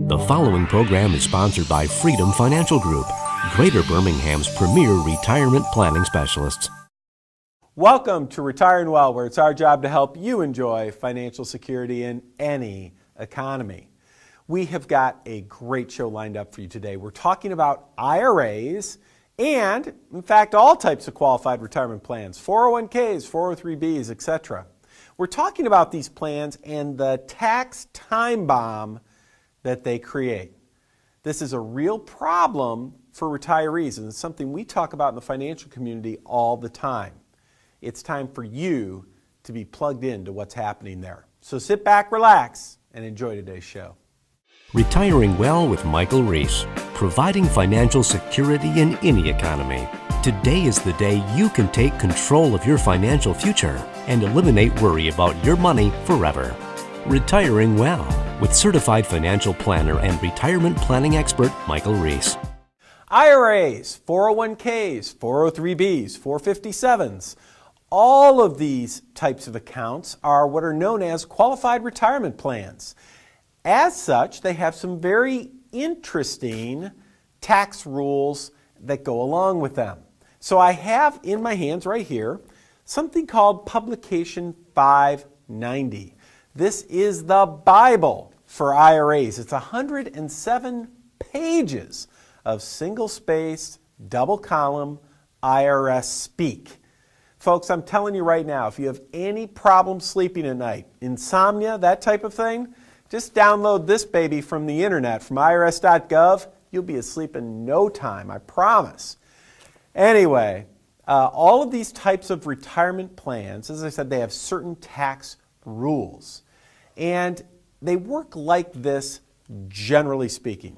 The following program is sponsored by Freedom Financial Group, Greater Birmingham's premier retirement planning specialists. Welcome to Retiring Well, where it's our job to help you enjoy financial security in any economy. We have got a great show lined up for you today. We're talking about IRAs and, in fact, all types of qualified retirement plans, 401ks, 403bs, etc. We're talking about these plans and the tax time bomb that they create. This is a real problem for retirees, and it's something we talk about in the financial community all the time. It's time for you to be plugged into what's happening there. So sit back, relax, and enjoy today's show. Retiring Well with Michael Reese, providing financial security in any economy. Today is the day you can take control of your financial future and eliminate worry about your money forever. Retiring Well with certified financial planner and retirement planning expert Michael Reese. IRAs, 401ks, 403bs, 457s, all of these types of accounts are what are known as qualified retirement plans. As such, they have some very interesting tax rules that go along with them. So I have in my hands right here something called Publication 590. This is the Bible for IRAs. It's 107 pages of single-spaced, double-column IRS speak. Folks, I'm telling you right now, if you have any problem sleeping at night, insomnia, that type of thing, just download this baby from the internet, from irs.gov. You'll be asleep in no time, I promise. Anyway, all of these types of retirement plans, as I said, they have certain tax rules. And they work like this, generally speaking.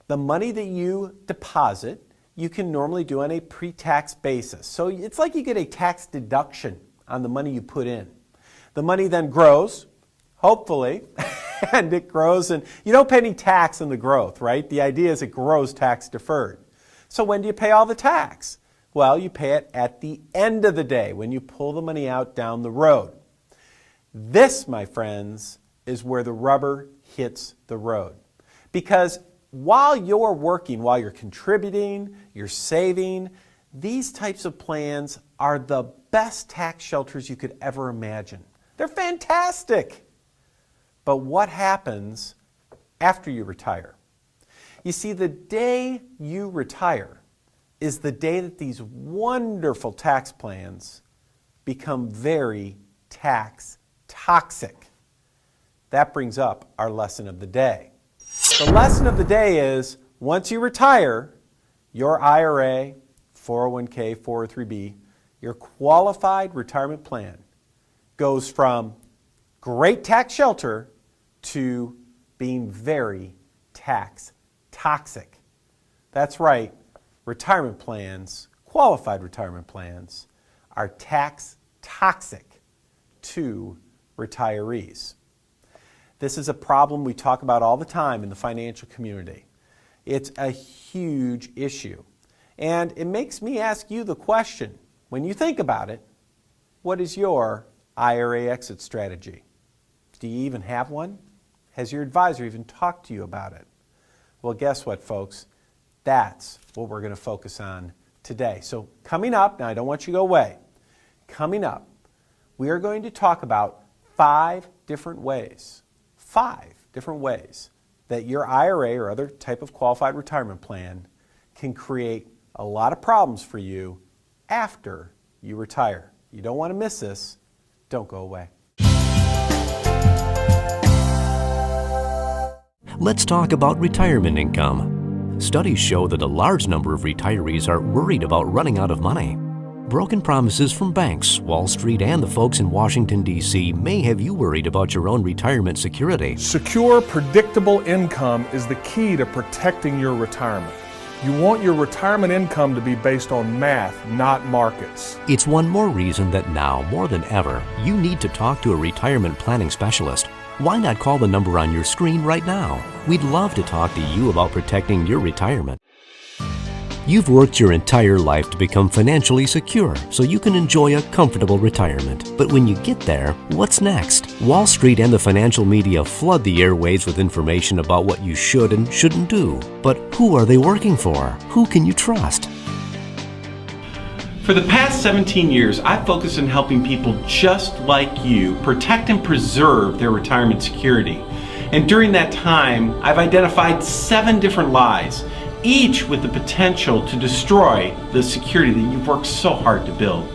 The money that you deposit, you can normally do on a pre-tax basis. So it's like you get a tax deduction on the money you put in. The money then grows, hopefully, and it grows, and you don't pay any tax on the growth, right? The idea is it grows tax deferred. So when do you pay all the tax? Well, you pay it at the end of the day, when you pull the money out down the road. This, my friends, is where the rubber hits the road. Because while you're working, while you're contributing, you're saving, these types of plans are the best tax shelters you could ever imagine. They're fantastic. But what happens after you retire? You see, the day you retire is the day that these wonderful tax plans become very tax toxic. That brings up our lesson of the day. The lesson of the day is, once you retire, your IRA, 401k, 403b, your qualified retirement plan goes from great tax shelter to being very tax toxic. That's right, retirement plans, qualified retirement plans, are tax toxic to retirees. This is a problem we talk about all the time in the financial community. It's a huge issue. And it makes me ask you the question, when you think about it, what is your IRA exit strategy? Do you even have one? Has your advisor even talked to you about it? Well, guess what, folks? That's what we're going to focus on today. So coming up, now I don't want you to go away. Coming up, we are going to talk about 5 different ways that your IRA or other type of qualified retirement plan can create a lot of problems for you after you retire. You don't want to miss this. Don't go away. Let's talk about retirement income. Studies show that a large number of retirees are worried about running out of money. Broken promises from banks, Wall Street, and the folks in Washington, D.C. may have you worried about your own retirement security. Secure, predictable income is the key to protecting your retirement. You want your retirement income to be based on math, not markets. It's one more reason that now, more than ever, you need to talk to a retirement planning specialist. Why not call the number on your screen right now? We'd love to talk to you about protecting your retirement. You've worked your entire life to become financially secure so you can enjoy a comfortable retirement. But when you get there, what's next? Wall Street and the financial media flood the airwaves with information about what you should and shouldn't do. But who are they working for? Who can you trust? For the past 17 years, I've focused on helping people just like you protect and preserve their retirement security. And during that time, I've identified 7 different lies, each with the potential to destroy the security that you've worked so hard to build.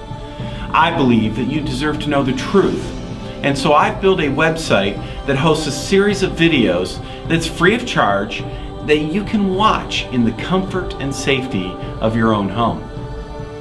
I believe that you deserve to know the truth. And so I've built a website that hosts a series of videos that's free of charge that you can watch in the comfort and safety of your own home.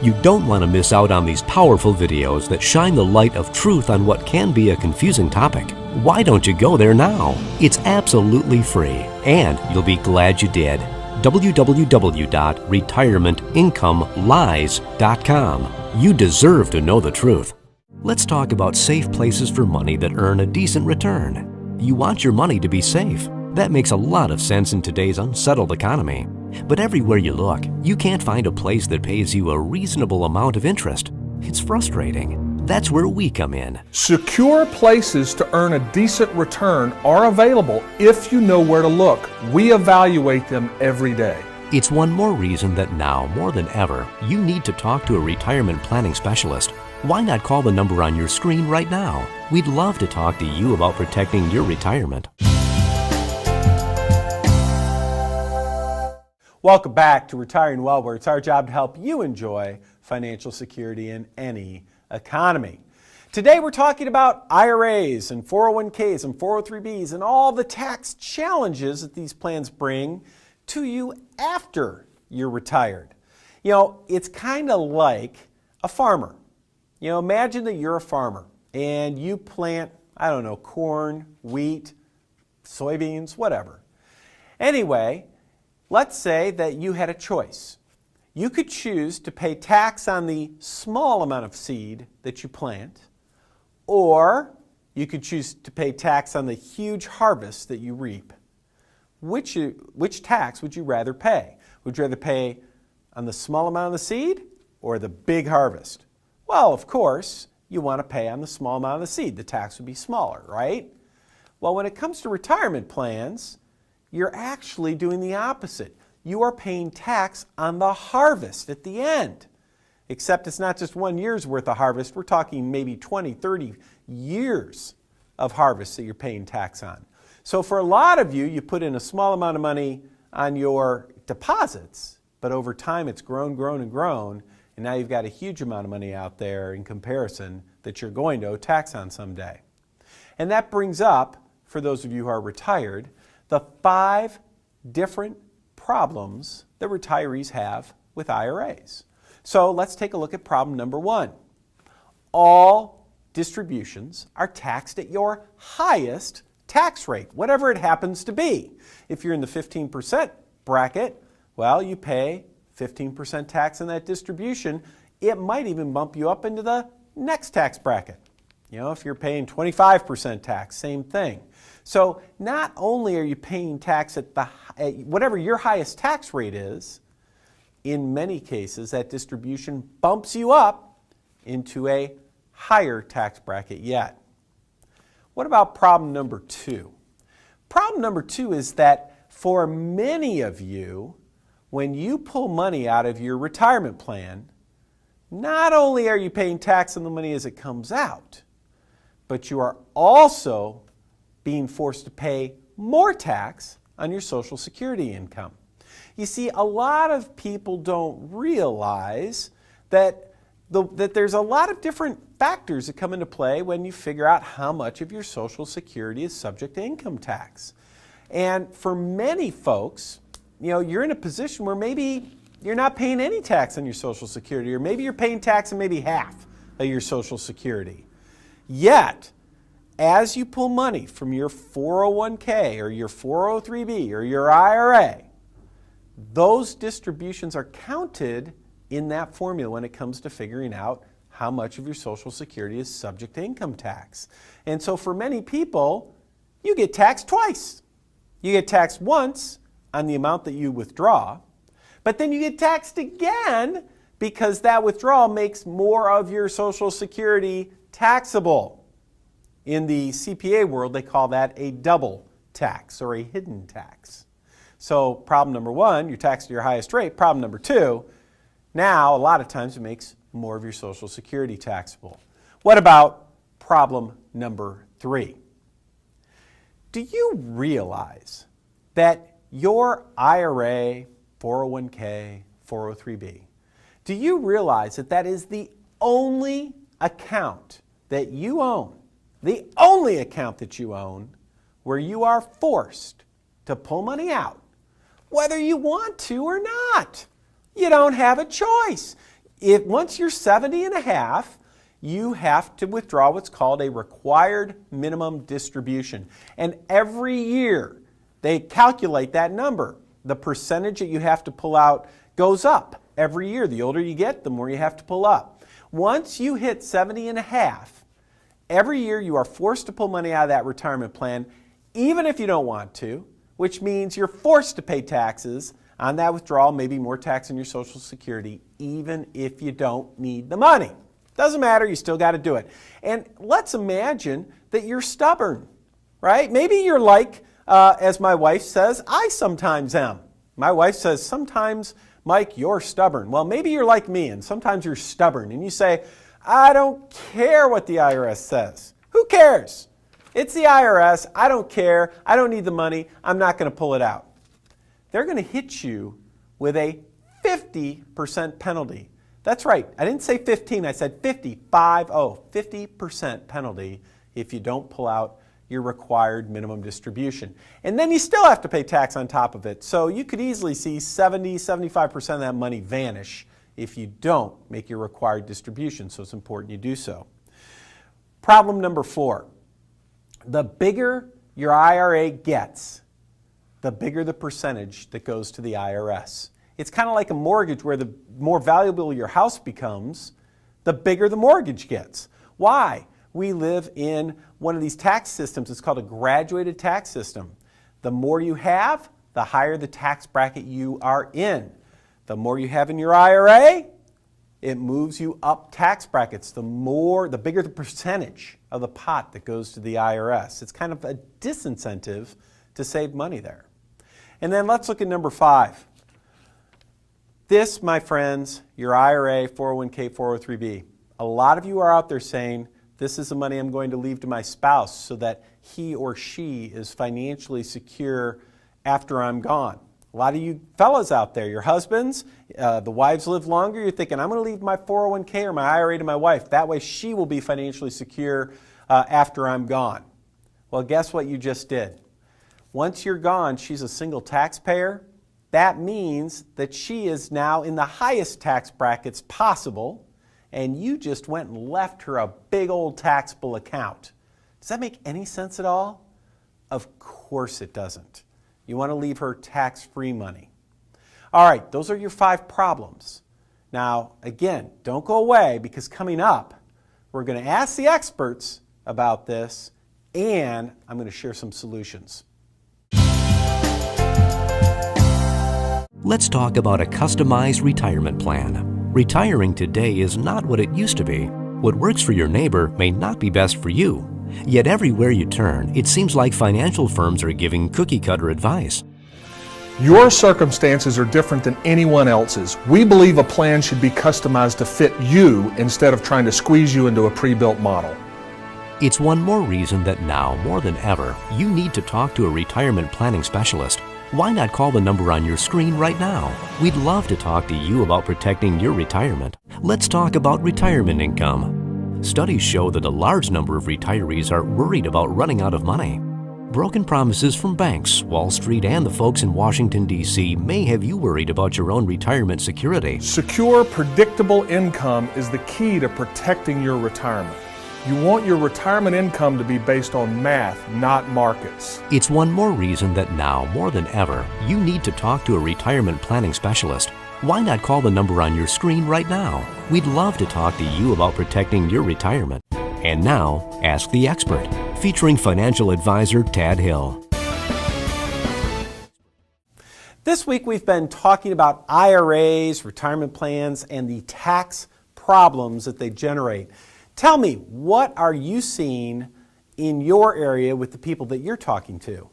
You don't want to miss out on these powerful videos that shine the light of truth on what can be a confusing topic. Why don't you go there now? It's absolutely free, and you'll be glad you did. www.retirementincomelines.com. You deserve to know the truth. Let's talk about safe places for money that earn a decent return. You want your money to be safe. That makes a lot of sense in today's unsettled economy. But everywhere you look, you can't find a place that pays you a reasonable amount of interest. It's frustrating. That's where we come in. Secure places to earn a decent return are available if you know where to look. We evaluate them every day. It's one more reason that now, more than ever, you need to talk to a retirement planning specialist. Why not call the number on your screen right now? We'd love to talk to you about protecting your retirement. Welcome back to Retiring Well, where it's our job to help you enjoy financial security in any economy. Today we're talking about IRAs and 401ks and 403bs and all the tax challenges that these plans bring to you after you're retired. You know, it's kind of like a farmer. You know, imagine that you're a farmer and you plant, I don't know, corn, wheat, soybeans, whatever. Anyway, let's say that you had a choice. You could choose to pay tax on the small amount of seed that you plant, or you could choose to pay tax on the huge harvest that you reap. Which tax would you rather pay? Would you rather pay on the small amount of the seed or the big harvest? Well, of course, you want to pay on the small amount of the seed. The tax would be smaller, right? Well, when it comes to retirement plans, you're actually doing the opposite. You are paying tax on the harvest at the end. Except it's not just 1 year's worth of harvest. We're talking maybe 20, 30 years of harvest that you're paying tax on. So for a lot of you, you put in a small amount of money on your deposits, but over time it's grown, and grown, and now you've got a huge amount of money out there in comparison that you're going to owe tax on someday. And that brings up, for those of you who are retired, the 5 different problems that retirees have with IRAs. So let's take a look at problem number 1. All distributions are taxed at your highest tax rate, whatever it happens to be. If you're in the 15% bracket, well, you pay 15% tax on that distribution. It might even bump you up into the next tax bracket. You know, if you're paying 25% tax, same thing. So not only are you paying tax at whatever your highest tax rate is, in many cases that distribution bumps you up into a higher tax bracket yet. What about problem number 2? Problem number 2 is that for many of you, when you pull money out of your retirement plan, not only are you paying tax on the money as it comes out, but you are also being forced to pay more tax on your Social Security income. You see, a lot of people don't realize that there's a lot of different factors that come into play when you figure out how much of your Social Security is subject to income tax. And for many folks, you know, you're in a position where maybe you're not paying any tax on your Social Security, or maybe you're paying tax on maybe half of your Social Security. Yet, as you pull money from your 401k or your 403b or your IRA, those distributions are counted in that formula when it comes to figuring out how much of your Social Security is subject to income tax. And so for many people, you get taxed twice. You get taxed once on the amount that you withdraw, but then you get taxed again because that withdrawal makes more of your Social Security taxable In the CPA world, they call that a double tax or a hidden tax. So problem number one, you're taxed at your highest rate. Problem number two, now a lot of times it makes more of your Social Security taxable. What about problem number three? Do you realize that your IRA, 401k, 403b, do you realize that that is the only account that you own, the only account that you own where you are forced to pull money out, whether you want to or not? You don't have a choice. Once you're 70 and a half, you have to withdraw what's called a required minimum distribution. And every year they calculate that number. The percentage that you have to pull out goes up every year. The older you get, the more you have to pull up. Once you hit 70 and a half, every year you are forced to pull money out of that retirement plan, even if you don't want to, which means you're forced to pay taxes on that withdrawal, maybe more tax on your Social Security, even if you don't need the money. Doesn't matter, you still got to do it. And let's imagine that you're stubborn, right? Maybe you're like, as my wife says, I sometimes am. My wife says, sometimes, Mike, you're stubborn. Well, maybe you're like me, and sometimes you're stubborn, and you say, I don't care what the IRS says. Who cares? It's the IRS. I don't care. I don't need the money. I'm not going to pull it out. They're going to hit you with a 50% penalty. That's right. I didn't say 15. I said 50% penalty if you don't pull out your required minimum distribution. And then you still have to pay tax on top of it. So you could easily see 75% of that money vanish if you don't make your required distribution. So it's important you do so. Problem number four. The bigger your IRA gets, the bigger the percentage that goes to the IRS. It's kind of like a mortgage where the more valuable your house becomes, the bigger the mortgage gets. Why? We live in one of these tax systems. It's called a graduated tax system. The more you have, the higher the tax bracket you are in. The more you have in your IRA, it moves you up tax brackets. The bigger the percentage of the pot that goes to the IRS. It's kind of a disincentive to save money there. And then let's look at number five. This, my friends, your IRA, 401k, 403b. A lot of you are out there saying, this is the money I'm going to leave to my spouse so that he or she is financially secure after I'm gone. A lot of you fellas out there, your husbands, the wives live longer, you're thinking, I'm going to leave my 401k or my IRA to my wife. That way she will be financially secure after I'm gone. Well, guess what you just did? Once you're gone, she's a single taxpayer. That means that she is now in the highest tax brackets possible, and you just went and left her a big old taxable account. Does that make any sense at all? Of course it doesn't. You want to leave her tax-free money. All right, those are your five problems. Now, again, don't go away, because coming up, we're going to ask the experts about this, and I'm going to share some solutions. Let's talk about a customized retirement plan. Retiring today is not what it used to be. What works for your neighbor may not be best for you. Yet everywhere you turn, it seems like financial firms are giving cookie-cutter advice. Your circumstances are different than anyone else's. We believe a plan should be customized to fit you instead of trying to squeeze you into a pre-built model. It's one more reason that now, more than ever, you need to talk to a retirement planning specialist. Why not call the number on your screen right now? We'd love to talk to you about protecting your retirement. Let's talk about retirement income. Studies show that a large number of retirees are worried about running out of money. Broken promises from banks, Wall Street, and the folks in Washington, D.C. may have you worried about your own retirement security. Secure, predictable income is the key to protecting your retirement. You want your retirement income to be based on math, not markets. It's one more reason that now, more than ever, you need to talk to a retirement planning specialist. Why not call the number on your screen right now? We'd love to talk to you about protecting your retirement. And now, Ask the Expert, featuring financial advisor Tad Hill. This week we've been talking about IRAs, retirement plans, and the tax problems that they generate. Tell me, what are you seeing in your area with the people that you're talking to?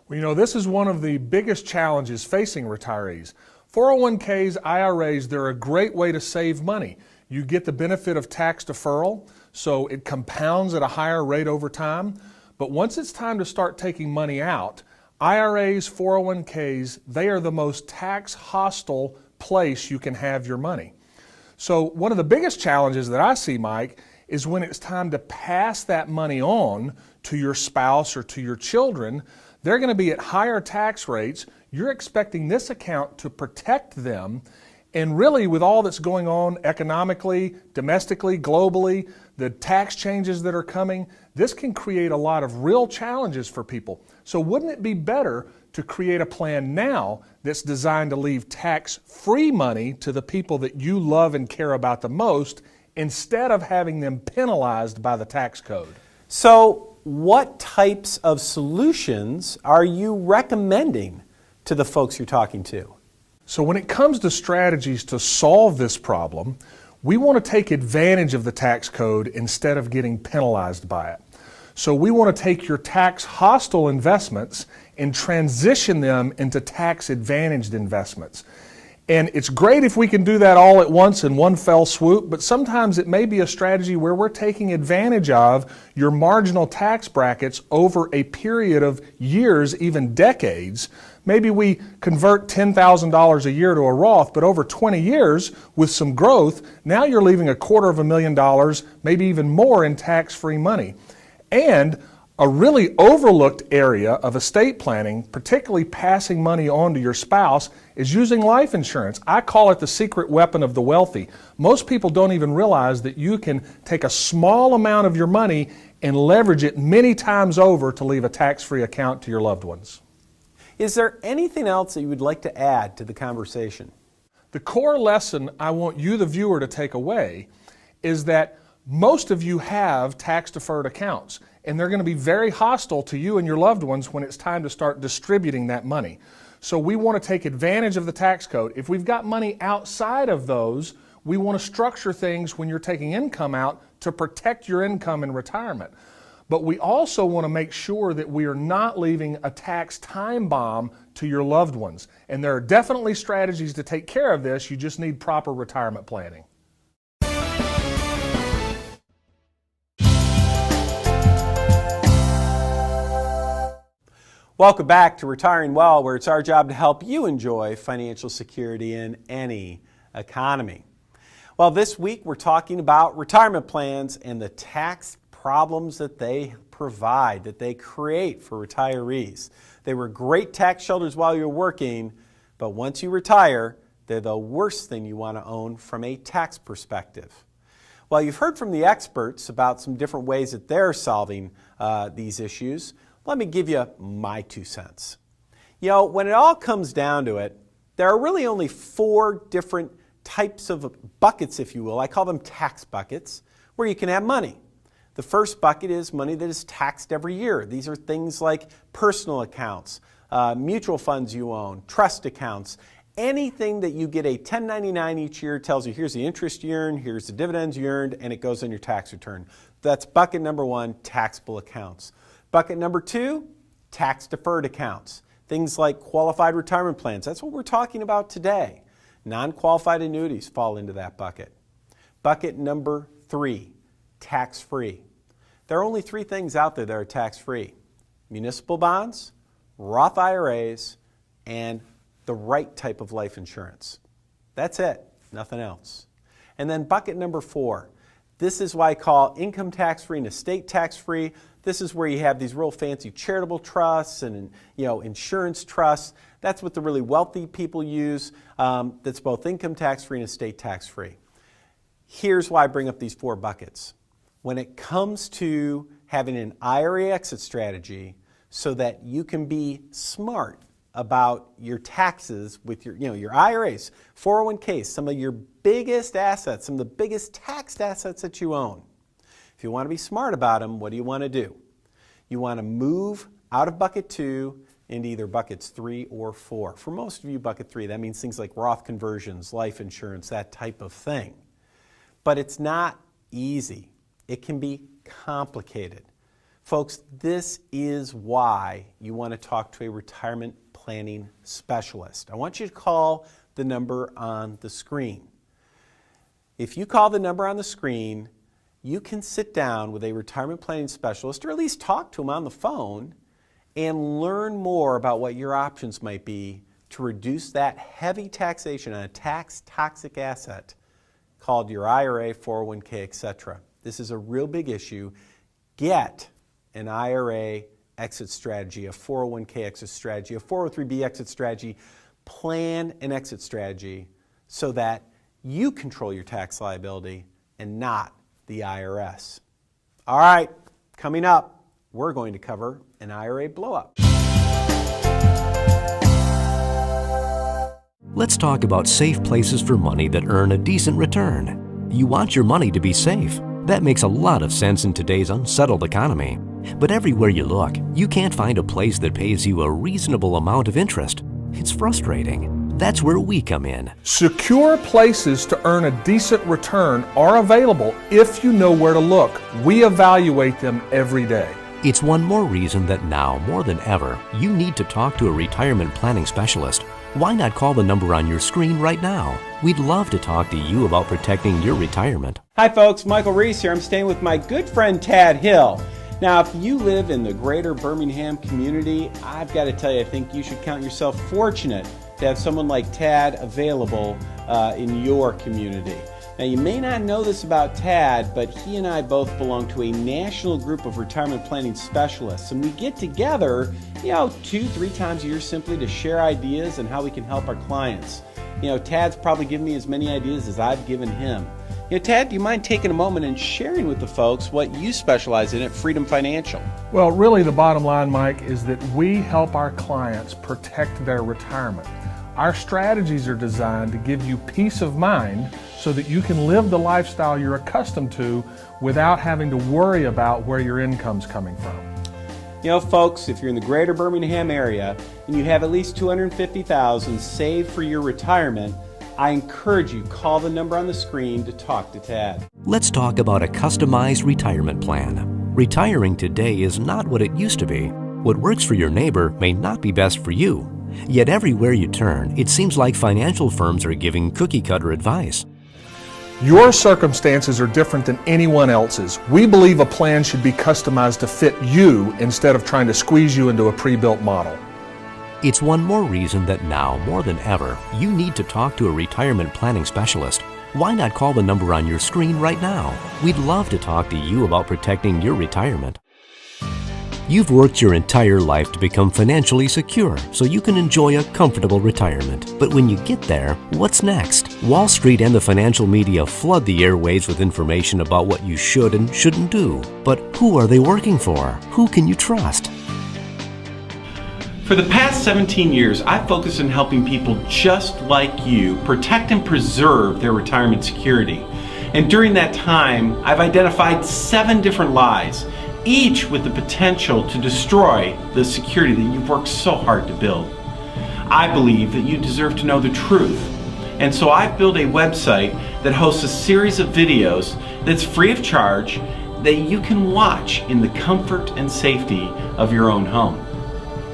Well, this is one of the biggest challenges facing retirees. 401ks, IRAs, they're a great way to save money. You get the benefit of tax deferral, so it compounds at a higher rate over time. But once it's time to start taking money out, IRAs, 401ks, they are the most tax hostile place you can have your money. So one of the biggest challenges that I see, Mike, is when it's time to pass that money on to your spouse or to your children. They're going to be at higher tax rates. You're expecting this account to protect them. And really, with all that's going on economically, domestically, globally, the tax changes that are coming, this can create a lot of real challenges for people. So wouldn't it be better to create a plan now that's designed to leave tax-free money to the people that you love and care about the most, instead of having them penalized by the tax code? So what types of solutions are you recommending to the folks you're talking to? So when it comes to strategies to solve this problem, we want to take advantage of the tax code instead of getting penalized by it. So we want to take your tax hostile investments and transition them into tax advantaged investments. And it's great if we can do that all at once in one fell swoop, but sometimes it may be a strategy where we're taking advantage of your marginal tax brackets over a period of years, even decades. Maybe we convert $10,000 a year to a Roth, but over 20 years with some growth, now you're leaving $250,000, maybe even more in tax-free money. And a really overlooked area of estate planning, particularly passing money on to your spouse, is using life insurance. I call it the secret weapon of the wealthy. Most people don't even realize that you can take a small amount of your money and leverage it many times over to leave a tax-free account to your loved ones. Is there anything else that you would like to add to the conversation? The core lesson I want you, the viewer, to take away is that most of you have tax-deferred accounts, and they're going to be very hostile to you and your loved ones when it's time to start distributing that money. So we want to take advantage of the tax code. If we've got money outside of those, we want to structure things when you're taking income out to protect your income in retirement. But we also want to make sure that we are not leaving a tax time bomb to your loved ones. And there are definitely strategies to take care of this. You just need proper retirement planning. Welcome back to Retiring Well, where it's our job to help you enjoy financial security in any economy. Well, this week we're talking about retirement plans and the tax problems that they provide, that they create for retirees. They were great tax shelters while you're working, but once you retire, they're the worst thing you want to own from a tax perspective. Well, you've heard from the experts about some different ways that they're solving these issues. Let me give you my 2 cents. When it all comes down to it, there are really only 4 different types of buckets, if you will. I call them tax buckets, where you can have money. The first bucket is money that is taxed every year. These are things like personal accounts, mutual funds you own, trust accounts. Anything that you get a 1099 each year tells you here's the interest you earned, here's the dividends you earned, and it goes on your tax return. That's bucket number 1, taxable accounts. Bucket number 2, tax-deferred accounts. Things like qualified retirement plans. That's what we're talking about today. Non-qualified annuities fall into that bucket. Bucket number 3, tax-free. There are only 3 things out there that are tax-free: municipal bonds, Roth IRAs, and the right type of life insurance. That's it, nothing else. And then bucket number 4. This is what I call income tax-free and estate tax-free. This is where you have these real fancy charitable trusts and insurance trusts. That's what the really wealthy people use. That's both income tax-free and estate tax-free. Here's why I bring up these 4 buckets. When it comes to having an IRA exit strategy so that you can be smart about your taxes with your IRAs, 401ks, some of your biggest assets, some of the biggest taxed assets that you own. If you want to be smart about them, what do you want to do? You want to move out of bucket 2 into either buckets 3 or 4. For most of you, bucket 3, that means things like Roth conversions, life insurance, that type of thing. But it's not easy. It can be complicated. Folks, this is why you want to talk to a retirement planning specialist. I want you to call the number on the screen. If you call the number on the screen, you can sit down with a retirement planning specialist, or at least talk to them on the phone, and learn more about what your options might be to reduce that heavy taxation on a tax-toxic asset called your IRA, 401k, etc. This is a real big issue. Get an IRA exit strategy, a 401k exit strategy, a 403b exit strategy. Plan an exit strategy so that you control your tax liability and not the IRS. All right, coming up, we're going to cover an IRA blow-up. Let's talk about safe places for money that earn a decent return. You want your money to be safe. That makes a lot of sense in today's unsettled economy. But everywhere you look, you can't find a place that pays you a reasonable amount of interest. It's frustrating. That's where we come in. Secure places to earn a decent return are available if you know where to look. We evaluate them every day. It's one more reason that now, more than ever, you need to talk to a retirement planning specialist. Why not call the number on your screen right now? We'd love to talk to you about protecting your retirement. Hi folks, Michael Reese here. I'm staying with my good friend Tad Hill. Now, if you live in the greater Birmingham community, I've got to tell you, I think you should count yourself fortunate to have someone like Tad available in your community. Now, you may not know this about Tad, but he and I both belong to a national group of retirement planning specialists, and we get together, 2-3 times a year simply to share ideas and how we can help our clients. Tad's probably given me as many ideas as I've given him. Tad, do you mind taking a moment and sharing with the folks what you specialize in at Freedom Financial? Well, really the bottom line, Mike, is that we help our clients protect their retirement. Our strategies are designed to give you peace of mind so that you can live the lifestyle you're accustomed to without having to worry about where your income's coming from. Folks, if you're in the greater Birmingham area and you have at least $250,000 saved for your retirement, I encourage you, call the number on the screen to talk to Tad. Let's talk about a customized retirement plan. Retiring today is not what it used to be. What works for your neighbor may not be best for you. Yet everywhere you turn, it seems like financial firms are giving cookie-cutter advice. Your circumstances are different than anyone else's. We believe a plan should be customized to fit you instead of trying to squeeze you into a pre-built model. It's one more reason that now, more than ever, you need to talk to a retirement planning specialist. Why not call the number on your screen right now? We'd love to talk to you about protecting your retirement. You've worked your entire life to become financially secure so you can enjoy a comfortable retirement. But when you get there, what's next? Wall Street and the financial media flood the airwaves with information about what you should and shouldn't do. But who are they working for? Who can you trust? For the past 17 years, I've focused on helping people just like you protect and preserve their retirement security. And during that time, I've identified 7 different lies, each with the potential to destroy the security that you've worked so hard to build. I believe that you deserve to know the truth. And so I've built a website that hosts a series of videos that's free of charge that you can watch in the comfort and safety of your own home.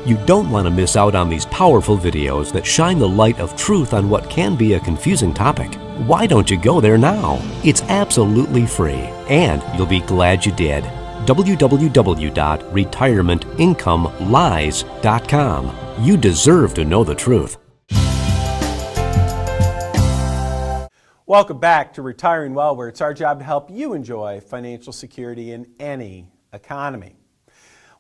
You don't want to miss out on these powerful videos that shine the light of truth on what can be a confusing topic. Why don't you go there now? It's absolutely free, and you'll be glad you did. www.retirementincomelines.com. You deserve to know the truth. Welcome back to Retiring Well, where it's our job to help you enjoy financial security in any economy.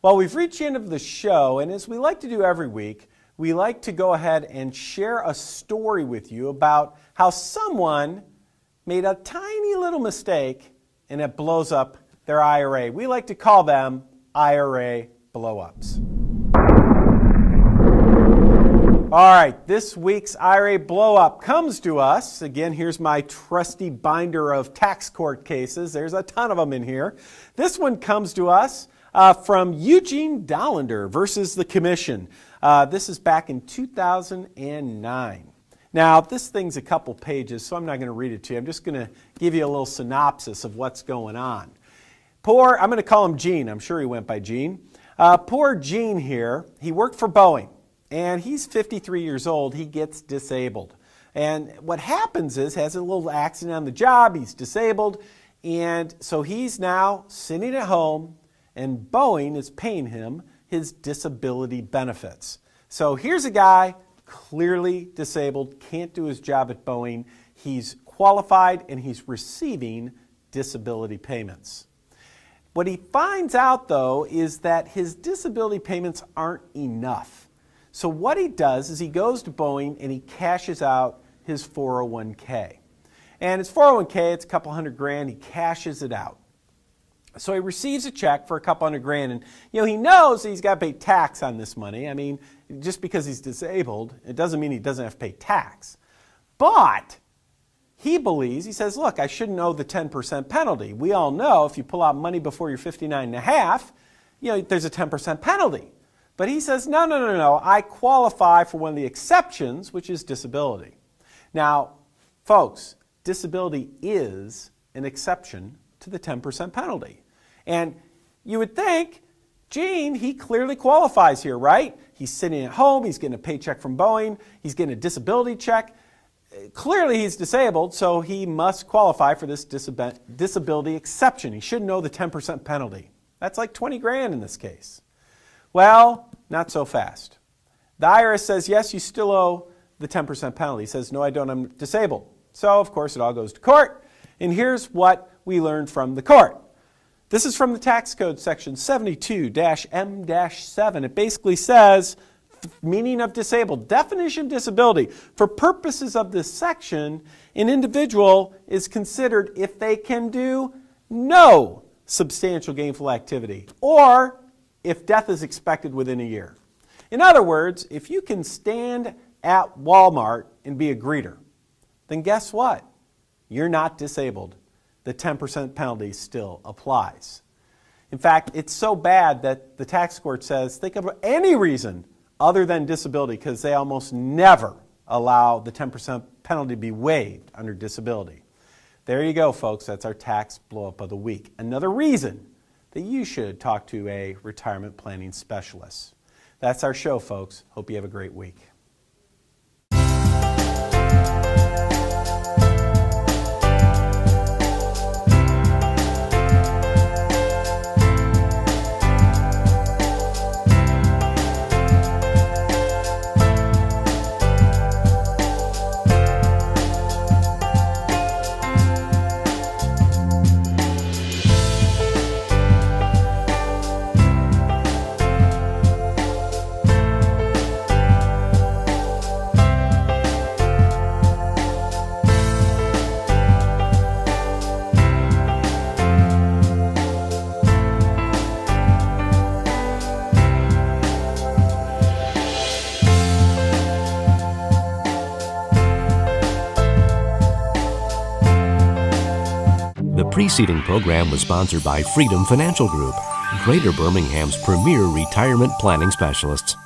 Well, we've reached the end of the show, and as we like to do every week, we like to go ahead and share a story with you about how someone made a tiny little mistake and it blows up their IRA. We like to call them IRA blow-ups. All right, this week's IRA blow-up comes to us. Again, here's my trusty binder of tax court cases. There's a ton of them in here. This one comes to us from Eugene Dollander versus the Commission. This is back in 2009. Now, this thing's a couple pages, so I'm not going to read it to you. I'm just going to give you a little synopsis of what's going on. I'm going to call him Gene. I'm sure he went by Gene. Poor Gene here, he worked for Boeing, and he's 53 years old. He gets disabled. And what happens is, has a little accident on the job, he's disabled, and so he's now sitting at home, and Boeing is paying him his disability benefits. So here's a guy, clearly disabled, can't do his job at Boeing. He's qualified, and he's receiving disability payments. What he finds out, though, is that his disability payments aren't enough. So what he does is he goes to Boeing and he cashes out his 401k. And his 401k, it's a couple $100,000, he cashes it out. So he receives a check for a couple $100,000, and he knows that he's got to pay tax on this money. I mean, just because he's disabled, it doesn't mean he doesn't have to pay tax. But he believes, he says, look, I shouldn't owe the 10% penalty. We all know if you pull out money before you're 59 and a half, there's a 10% penalty. But he says, no, I qualify for one of the exceptions, which is disability. Now, folks, disability is an exception to the 10% penalty. And you would think, Gene, he clearly qualifies here, right? He's sitting at home, he's getting a paycheck from Boeing, he's getting a disability check. Clearly he's disabled, so he must qualify for this disability exception. He shouldn't owe the 10% penalty. That's like $20,000 in this case. Well, not so fast. The IRS says, yes, you still owe the 10% penalty. He says, no, I don't, I'm disabled. So, of course, it all goes to court. And here's what we learned from the court. This is from the tax code section 72-M-7. It basically says, meaning of disabled, definition of disability. For purposes of this section, an individual is considered if they can do no substantial gainful activity, or if death is expected within a year. In other words, if you can stand at Walmart and be a greeter, then guess what? You're not disabled. The 10% penalty still applies. In fact, it's so bad that the tax court says think of any reason other than disability, because they almost never allow the 10% penalty to be waived under disability. There you go, folks. That's our tax blow-up of the week. Another reason that you should talk to a retirement planning specialist. That's our show, folks. Hope you have a great week. The preceding program was sponsored by Freedom Financial Group, Greater Birmingham's premier retirement planning specialists.